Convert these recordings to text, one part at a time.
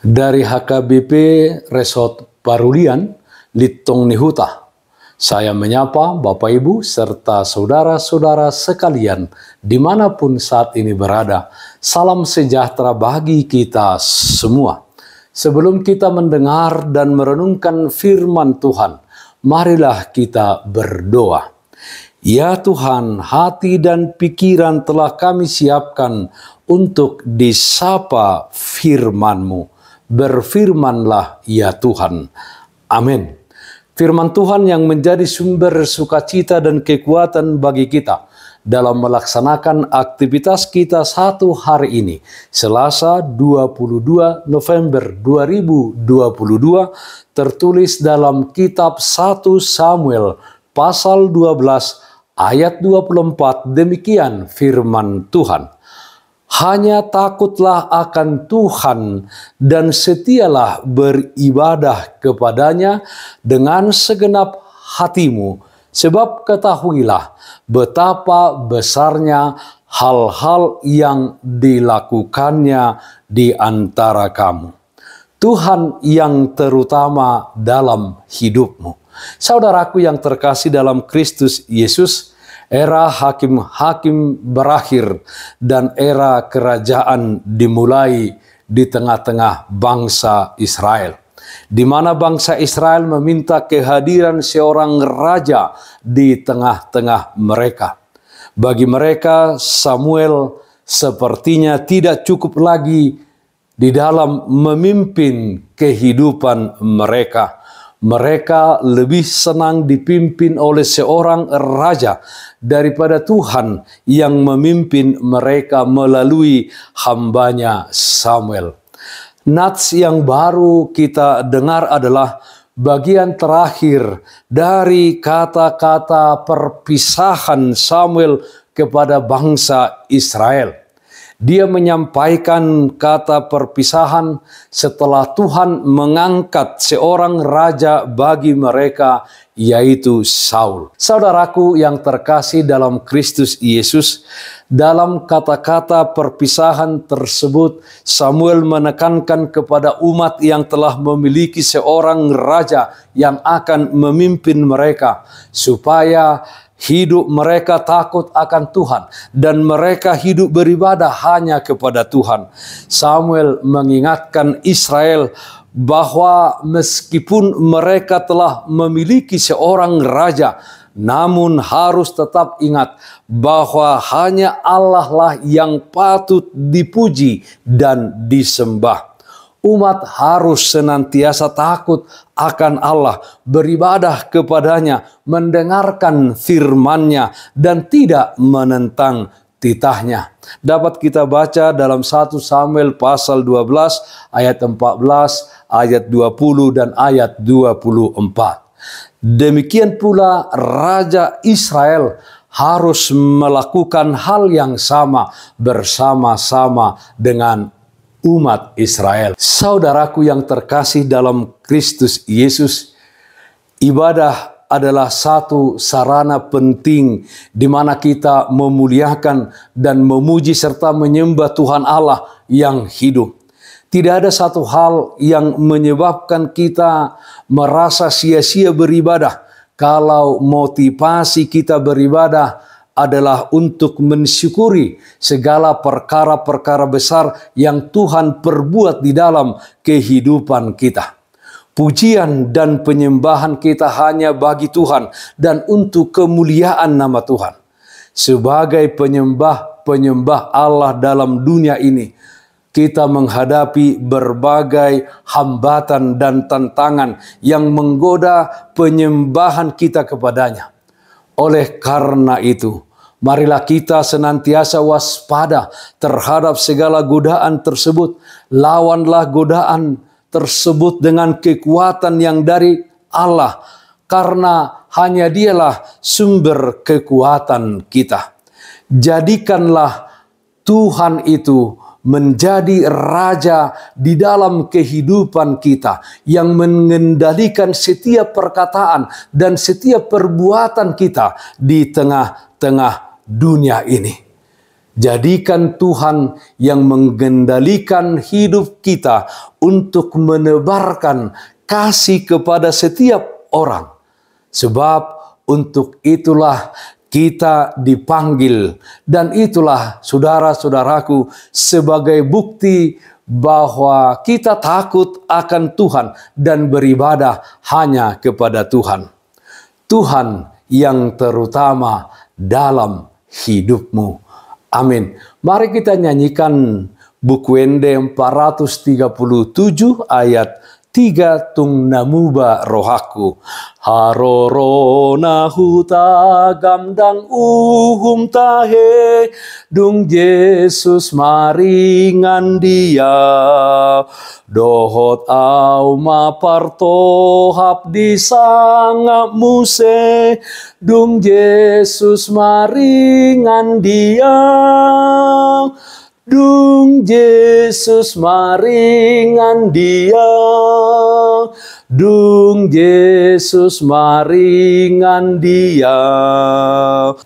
Dari HKBP Resort Parulian, Litong Nihuta, saya menyapa Bapak Ibu serta saudara-saudara sekalian dimanapun saat ini berada. Salam sejahtera bagi kita semua. Sebelum kita mendengar dan merenungkan firman Tuhan, marilah kita berdoa. Ya Tuhan, hati dan pikiran telah kami siapkan untuk disapa firman-Mu. Berfirmanlah ya Tuhan. Amin. Firman Tuhan yang menjadi sumber sukacita dan kekuatan bagi kita dalam melaksanakan aktivitas kita satu hari ini, Selasa 22 November 2022, tertulis dalam kitab 1 Samuel pasal 12 ayat 24. Demikian firman Tuhan. Hanya takutlah akan Tuhan dan setialah beribadah kepadanya dengan segenap hatimu, sebab ketahuilah betapa besarnya hal-hal yang dilakukannya di antara kamu. Tuhan yang terutama dalam hidupmu. Saudaraku yang terkasih dalam Kristus Yesus, era hakim-hakim berakhir dan era kerajaan dimulai di tengah-tengah bangsa Israel, di mana bangsa Israel meminta kehadiran seorang raja di tengah-tengah mereka. Bagi mereka, Samuel sepertinya tidak cukup lagi di dalam memimpin kehidupan mereka. Mereka lebih senang dipimpin oleh seorang raja daripada Tuhan yang memimpin mereka melalui hambanya Samuel. Nats yang baru kita dengar adalah bagian terakhir dari kata-kata perpisahan Samuel kepada bangsa Israel. Dia menyampaikan kata perpisahan setelah Tuhan mengangkat seorang raja bagi mereka, yaitu Saul. Saudaraku yang terkasih dalam Kristus Yesus, dalam kata-kata perpisahan tersebut, Samuel menekankan kepada umat yang telah memiliki seorang raja yang akan memimpin mereka, supaya hidup mereka takut akan Tuhan dan mereka hidup beribadah hanya kepada Tuhan. Samuel mengingatkan Israel bahwa meskipun mereka telah memiliki seorang raja, namun harus tetap ingat bahwa hanya Allah lah yang patut dipuji dan disembah. Umat harus senantiasa takut akan Allah, beribadah kepadanya, mendengarkan firman-Nya, dan tidak menentang titahnya. Dapat kita baca dalam 1 Samuel pasal 12 ayat 14, ayat 20 dan ayat 24. Demikian pula Raja Israel harus melakukan hal yang sama bersama-sama dengan umat Israel. Saudaraku yang terkasih dalam Kristus Yesus, ibadah adalah satu sarana penting di mana kita memuliakan dan memuji serta menyembah Tuhan Allah yang hidup. Tidak ada satu hal yang menyebabkan kita merasa sia-sia beribadah kalau motivasi kita beribadah adalah untuk mensyukuri segala perkara-perkara besar yang Tuhan perbuat di dalam kehidupan kita. Pujian dan penyembahan kita hanya bagi Tuhan dan untuk kemuliaan nama Tuhan. Sebagai penyembah Allah dalam dunia ini, kita menghadapi berbagai hambatan dan tantangan yang menggoda penyembahan kita kepadanya. Oleh karena itu, marilah kita senantiasa waspada terhadap segala godaan tersebut. Lawanlah godaan tersebut dengan kekuatan yang dari Allah, karena hanya Dialah sumber kekuatan kita. Jadikanlah Tuhan itu menjadi raja di dalam kehidupan kita yang mengendalikan setiap perkataan dan setiap perbuatan kita di tengah-tengah dunia ini. Jadikan Tuhan yang mengendalikan hidup kita untuk menebarkan kasih kepada setiap orang. Sebab untuk itulah kita dipanggil, dan itulah saudara-saudaraku sebagai bukti bahwa kita takut akan Tuhan dan beribadah hanya kepada Tuhan. Tuhan yang terutama dalam hidupmu. Amin. Mari kita nyanyikan buku Ende 437 ayat 3 tung namuba rohaku. Harorona huta gamdang uhum tahe dung Yesus maringan dia. Dohot au mapartohap di sanga muse dung Yesus maringan dia. Dung Yesus maringan dia, dung Yesus maringan dia.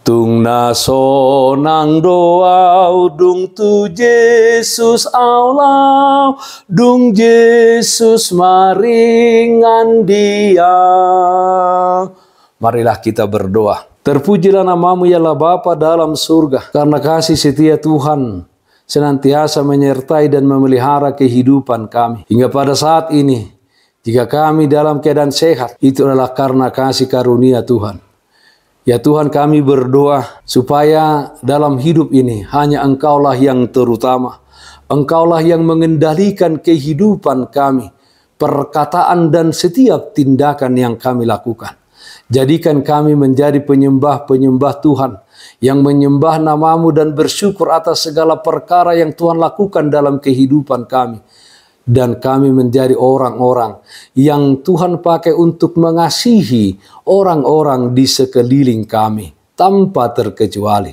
Tung nasonang doau, dung tu Yesus aulau, dung Yesus maringan dia. Marilah kita berdoa. Terpujilah namamu ya Allah Bapa dalam surga, karena kasih setia Tuhan senantiasa menyertai dan memelihara kehidupan kami. Hingga pada saat ini, jika kami dalam keadaan sehat, itu adalah karena kasih karunia Tuhan. Ya Tuhan, kami berdoa supaya dalam hidup ini hanya Engkaulah yang terutama. Engkaulah yang mengendalikan kehidupan kami, perkataan dan setiap tindakan yang kami lakukan. Jadikan kami menjadi penyembah-penyembah Tuhan, yang menyembah namamu dan bersyukur atas segala perkara yang Tuhan lakukan dalam kehidupan kami. Dan kami menjadi orang-orang yang Tuhan pakai untuk mengasihi orang-orang di sekeliling kami, tanpa terkecuali.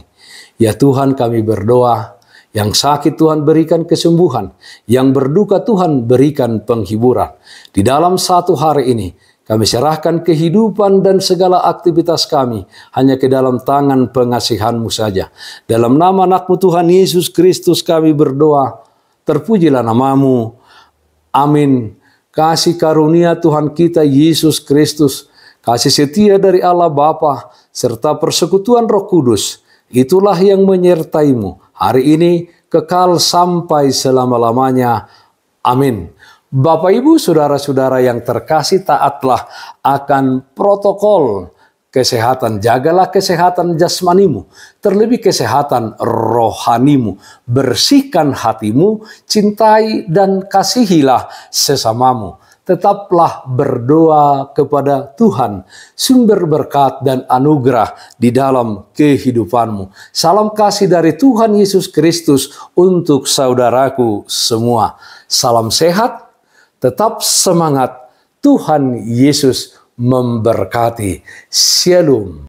Ya Tuhan, kami berdoa, yang sakit Tuhan berikan kesembuhan, yang berduka Tuhan berikan penghiburan. Di dalam satu hari ini, kami serahkan kehidupan dan segala aktivitas kami hanya ke dalam tangan pengasihan-Mu saja. Dalam nama anak-Mu Tuhan Yesus Kristus kami berdoa. Terpujilah namamu. Amin. Kasih karunia Tuhan kita Yesus Kristus, kasih setia dari Allah Bapa, serta persekutuan Roh Kudus, itulah yang menyertai-Mu hari ini kekal sampai selama-lamanya. Amin. Bapak, Ibu, saudara-saudara yang terkasih, taatlah akan protokol kesehatan. Jagalah kesehatan jasmanimu, terlebih kesehatan rohanimu. Bersihkan hatimu, cintai dan kasihilah sesamamu. Tetaplah berdoa kepada Tuhan, sumber berkat dan anugerah di dalam kehidupanmu. Salam kasih dari Tuhan Yesus Kristus untuk saudaraku semua. Salam sehat. Tetap semangat, Tuhan Yesus memberkati. Shalom.